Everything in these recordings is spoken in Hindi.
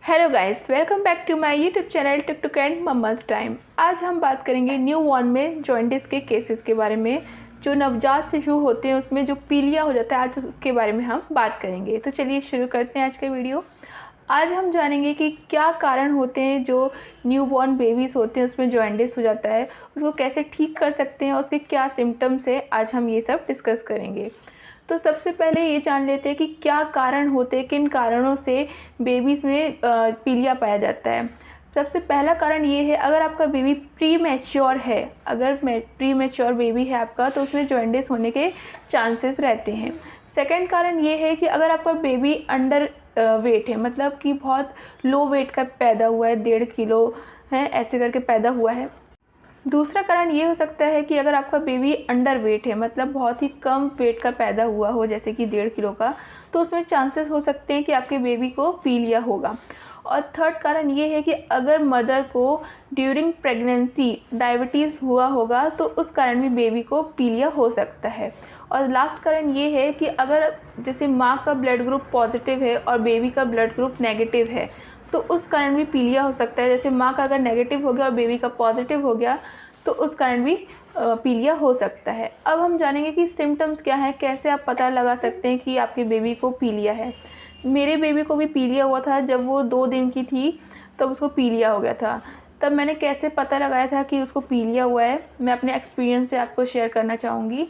Hello guys, welcome back to my YouTube channel Tik Tuk and Mamma's Time. आज हम बात करेंगे न्यू बॉर्न में जॉन्डिस के केसेस के बारे में। जो नवजात शिशु होते हैं उसमें जो पीलिया हो जाता है, आज उसके बारे में हम बात करेंगे। तो चलिए शुरू करते हैं आज का वीडियो। आज हम जानेंगे कि क्या कारण होते हैं जो न्यू बॉर्न बेबीज़ होते हैं उसमें जॉन्डिस हो जाता है, उसको कैसे ठीक कर सकते हैं, उसके क्या सिम्टम्स है, आज हम ये सब डिस्कस करेंगे। तो सबसे पहले ये जान लेते हैं कि क्या कारण होते हैं, किन कारणों से बेबीज़ में पीलिया पाया जाता है। सबसे पहला कारण ये है, अगर आपका बेबी प्री मैच्योर है, अगर प्री मैच्योर बेबी है आपका, तो उसमें जॉन्डिस होने के चांसेस रहते हैं। सेकंड कारण ये है कि अगर आपका बेबी अंडर वेट है, मतलब कि बहुत लो वेट का पैदा हुआ है, 1.5 किलो है ऐसे करके पैदा हुआ है। दूसरा कारण ये हो सकता है कि अगर आपका बेबी अंडर वेट है, मतलब बहुत ही कम वेट का पैदा हुआ हो, जैसे कि 1.5 किलो का, तो उसमें चांसेस हो सकते हैं कि आपके बेबी को पीलिया होगा। और थर्ड कारण ये है कि अगर मदर को ड्यूरिंग प्रेगनेंसी डायबिटीज़ हुआ होगा तो उस कारण भी बेबी को पीलिया हो सकता है। और लास्ट कारण ये है कि अगर जैसे माँ का ब्लड ग्रुप पॉजिटिव है और बेबी का ब्लड ग्रुप नेगेटिव है, तो उस कारण भी पीलिया हो सकता है। जैसे माँ का अगर नेगेटिव हो गया और बेबी का पॉजिटिव हो गया, तो उस कारण भी पीलिया हो सकता है। अब हम जानेंगे कि सिम्टम्स क्या हैं, कैसे आप पता लगा सकते हैं कि आपके बेबी को पीलिया है। मेरे बेबी को भी पीलिया हुआ था, जब वो 2 दिन की थी तब उसको पीलिया हो गया था। तब मैंने कैसे पता लगाया था कि उसको पीलिया हुआ है, मैं अपने एक्सपीरियंस से आपको शेयर करना चाहूँगी।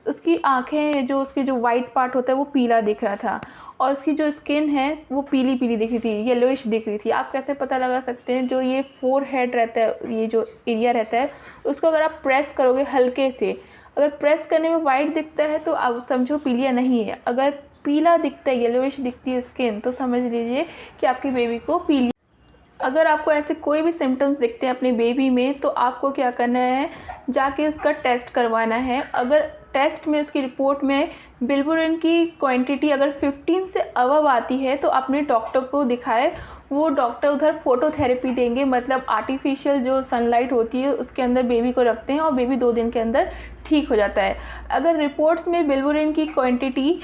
उसकी आँखें, जो उसकी जो वाइट पार्ट होता है वो पीला दिख रहा था, और उसकी जो स्किन है वो पीली पीली दिख रही थी, येलोइश दिख रही थी। आप कैसे पता लगा सकते हैं, जो ये फोरहेड रहता है, ये जो एरिया रहता है, उसको अगर आप प्रेस करोगे हल्के से, अगर प्रेस करने में वाइट दिखता है तो आप समझो पीलिया नहीं है। अगर पीला दिखता है, येलोइश दिखती है स्किन, तो समझ लीजिए कि आपकी बेबी को पीलिया। अगर आपको ऐसे कोई भी सिम्टम्स दिखते हैं अपने बेबी में, तो आपको क्या करना है, जाके उसका टेस्ट करवाना है। अगर टेस्ट में उसकी रिपोर्ट में बिलिरुबिन की क्वांटिटी अगर 15 से अबव आती है, तो अपने डॉक्टर को दिखाए। वो डॉक्टर उधर फोटोथेरेपी देंगे, मतलब आर्टिफिशियल जो सनलाइट होती है उसके अंदर बेबी को रखते हैं और बेबी 2 दिन के अंदर ठीक हो जाता है। अगर रिपोर्ट्स में बिलिरुबिन की क्वांटिटी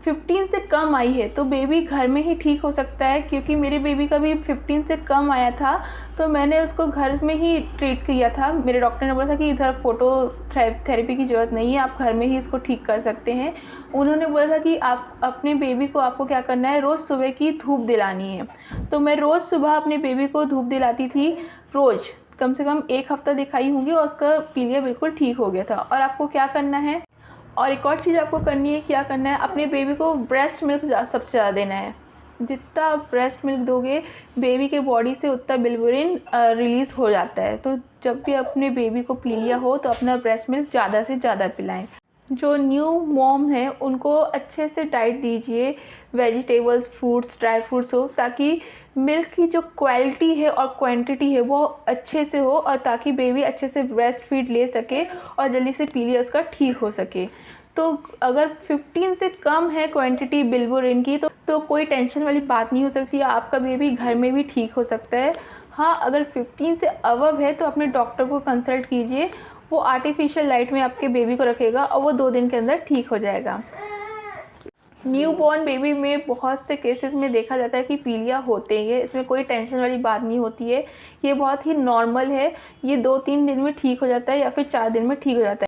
15 से कम आई है तो बेबी घर में ही ठीक हो सकता है। क्योंकि मेरे बेबी का भी 15 से कम आया था, तो मैंने उसको घर में ही ट्रीट किया था। मेरे डॉक्टर ने बोला था कि इधर फोटो थेरेपी की ज़रूरत नहीं है, आप घर में ही इसको ठीक कर सकते हैं। उन्होंने बोला था कि आप अपने बेबी को, आपको क्या करना है, रोज़ सुबह की धूप दिलानी है। तो मैं रोज़ सुबह अपने बेबी को धूप दिलाती थी, रोज़ कम से कम 1 हफ़्ता दिखाई होंगी, और उसका पीलिया बिल्कुल ठीक हो गया था। और आपको क्या करना है, और एक और चीज़ आपको करनी है, क्या करना है, अपने बेबी को ब्रेस्ट मिल्क सबसे ज़्यादा देना है। जितना आप ब्रेस्ट मिल्क दोगे बेबी के बॉडी से, उतना बिलिरुबिन रिलीज़ हो जाता है। तो जब भी अपने बेबी को पीलिया हो तो अपना ब्रेस्ट मिल्क ज़्यादा से ज़्यादा पिलाएं। जो न्यू मॉम है उनको अच्छे से डाइट दीजिए, वेजिटेबल्स, फ्रूट्स, ड्राई फ्रूट्स हो, ताकि मिल्क की जो क्वालिटी है और क्वांटिटी है वो अच्छे से हो, और ताकि बेबी अच्छे से ब्रेस्ट फीड ले सके और जल्दी से पीलिया उसका ठीक हो सके। तो अगर 15 से कम है क्वांटिटी बिलिरुबिन की, तो कोई टेंशन वाली बात नहीं हो सकती, आपका बेबी घर में भी ठीक हो सकता है। हाँ, अगर 15 से अबव है तो अपने डॉक्टर को कंसल्ट कीजिए, वो आर्टिफिशियल लाइट में आपके बेबी को रखेगा और वो 2 दिन के अंदर ठीक हो जाएगा। न्यू बॉर्न बेबी में बहुत से केसेस में देखा जाता है कि पीलिया होते ही है, इसमें कोई टेंशन वाली बात नहीं होती है, ये बहुत ही नॉर्मल है। ये 2-3 दिन में ठीक हो जाता है या फिर 4 दिन में ठीक हो जाता है।